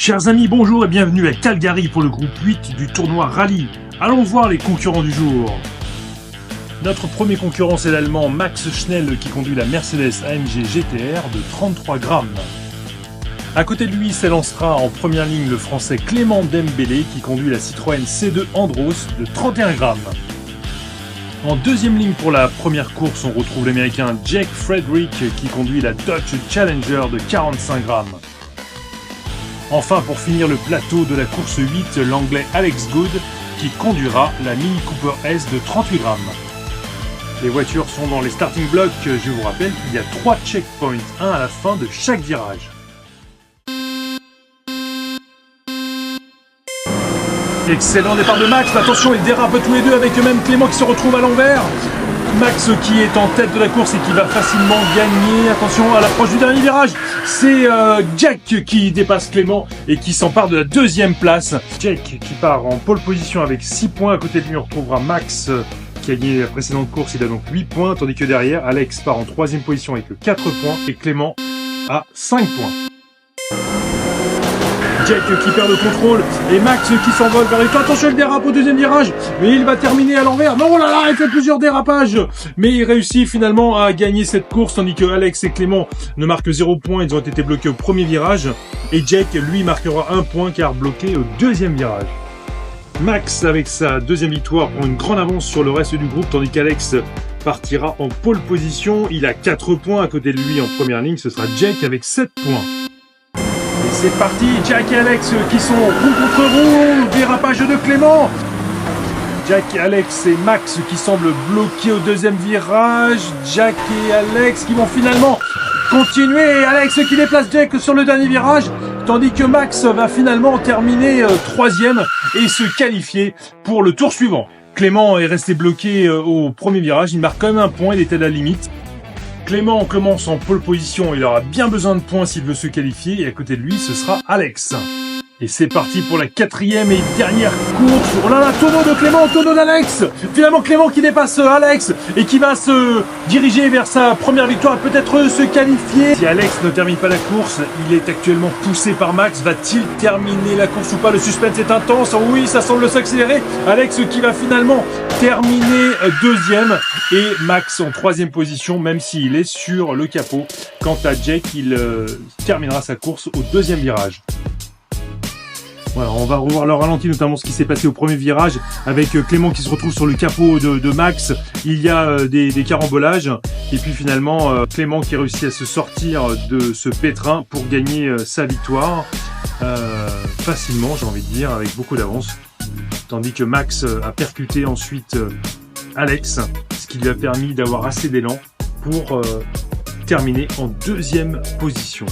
Chers amis, bonjour et bienvenue à Calgary pour le groupe 8 du tournoi Rallye. Allons voir les concurrents du jour. Notre premier concurrent, c'est l'Allemand Max Schnell qui conduit la Mercedes AMG GTR de 33 grammes. À côté de lui s'élancera en première ligne le Français Clément Dembélé qui conduit la Citroën C2 Andros de 31 grammes. En deuxième ligne pour la première course, on retrouve l'Américain Jake Frederick qui conduit la Dodge Challenger de 45 grammes. Enfin, pour finir le plateau de la course 8, l'Anglais Alex Good qui conduira la Mini Cooper S de 38 grammes. Les voitures sont dans les starting blocks. Je vous rappelle qu'il y a 3 checkpoints, un à la fin de chaque virage. Excellent départ de Max, attention, ils dérapent tous les deux avec même Clément qui se retrouve à l'envers. Max qui est en tête de la course et qui va facilement gagner. Attention à l'approche du dernier virage. C'est Jack qui dépasse Clément et qui s'empare de la deuxième place. Jack qui part en pole position avec 6 points. À côté de lui, on retrouvera Max qui a gagné la précédente course. Il a donc 8 points. Tandis que derrière, Alex part en troisième position avec 4 points. Et Clément a 5 points. Jack qui perd le contrôle et Max qui s'envole vers les toits. Attention, il dérape au deuxième virage, mais il va terminer à l'envers. Non, là là, il fait plusieurs dérapages, mais il réussit finalement à gagner cette course, tandis que Alex et Clément ne marquent 0 points. Ils ont été bloqués au premier virage et Jack, lui, marquera 1 point car bloqué au deuxième virage. Max, avec sa deuxième victoire, prend une grande avance sur le reste du groupe, tandis qu'Alex partira en pole position. Il a 4 points. À côté de lui, en première ligne, ce sera Jack avec 7 points. Et c'est parti, Jack et Alex qui sont roue contre roue, dérapage de Clément. Jack, Alex et Max qui semblent bloqués au deuxième virage. Jack et Alex qui vont finalement continuer. Alex qui déplace Jack sur le dernier virage, tandis que Max va finalement terminer troisième et se qualifier pour le tour suivant. Clément est resté bloqué au premier virage, il marque quand même 1 point, il était à la limite. Clément commence en pole position, il aura bien besoin de points s'il veut se qualifier, et à côté de lui, ce sera Alex. Et c'est parti pour la quatrième et dernière course. Oh là là, tonneau de Clément, tonneau d'Alex. Finalement, Clément qui dépasse Alex et qui va se diriger vers sa première victoire, peut-être se qualifier. Si Alex ne termine pas la course, il est actuellement poussé par Max. Va-t-il terminer la course ou pas? Le suspense est intense. Oui, ça semble s'accélérer. Alex qui va finalement terminer deuxième et Max en troisième position, même s'il est sur le capot. Quant à Jake, il terminera sa course au deuxième virage. Voilà, on va revoir le ralenti, notamment ce qui s'est passé au premier virage avec Clément qui se retrouve sur le capot de Max. Il y a des carambolages et puis finalement Clément qui réussit à se sortir de ce pétrin pour gagner sa victoire facilement, j'ai envie de dire, avec beaucoup d'avance. Tandis que Max a percuté ensuite Alex, ce qui lui a permis d'avoir assez d'élan pour terminer en deuxième position.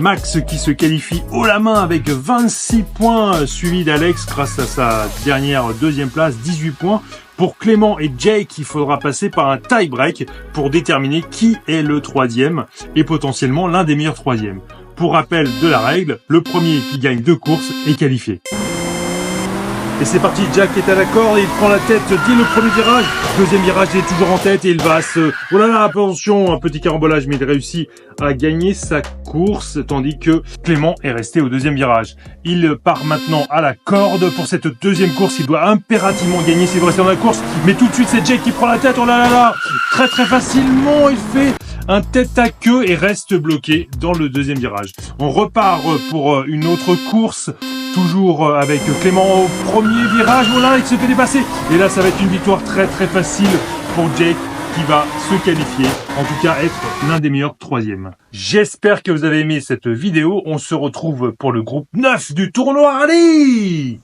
Max qui se qualifie haut la main avec 26 points, suivi d'Alex grâce à sa dernière deuxième place, 18 points. Pour Clément et Jake, il faudra passer par un tie-break pour déterminer qui est le troisième et potentiellement l'un des meilleurs troisièmes. Pour rappel de la règle, le premier qui gagne 2 courses est qualifié. Et c'est parti, Jack est à la corde et il prend la tête dès le premier virage. Deuxième virage, il est toujours en tête et il va se... Oh là là, attention, un petit carambolage, mais il réussit à gagner sa course, tandis que Clément est resté au deuxième virage. Il part maintenant à la corde pour cette deuxième course. Il doit impérativement gagner s'il veut rester dans la course. Mais tout de suite, c'est Jack qui prend la tête. Oh là là là, très facilement, il fait un tête à queue et reste bloqué dans le deuxième virage. On repart pour une autre course. Toujours avec Clément au premier virage, voilà, il se fait dépasser. Et là, ça va être une victoire très facile pour Jake qui va se qualifier, en tout cas être l'un des meilleurs troisièmes. J'espère que vous avez aimé cette vidéo. On se retrouve pour le groupe 9 du tournoi Rallye.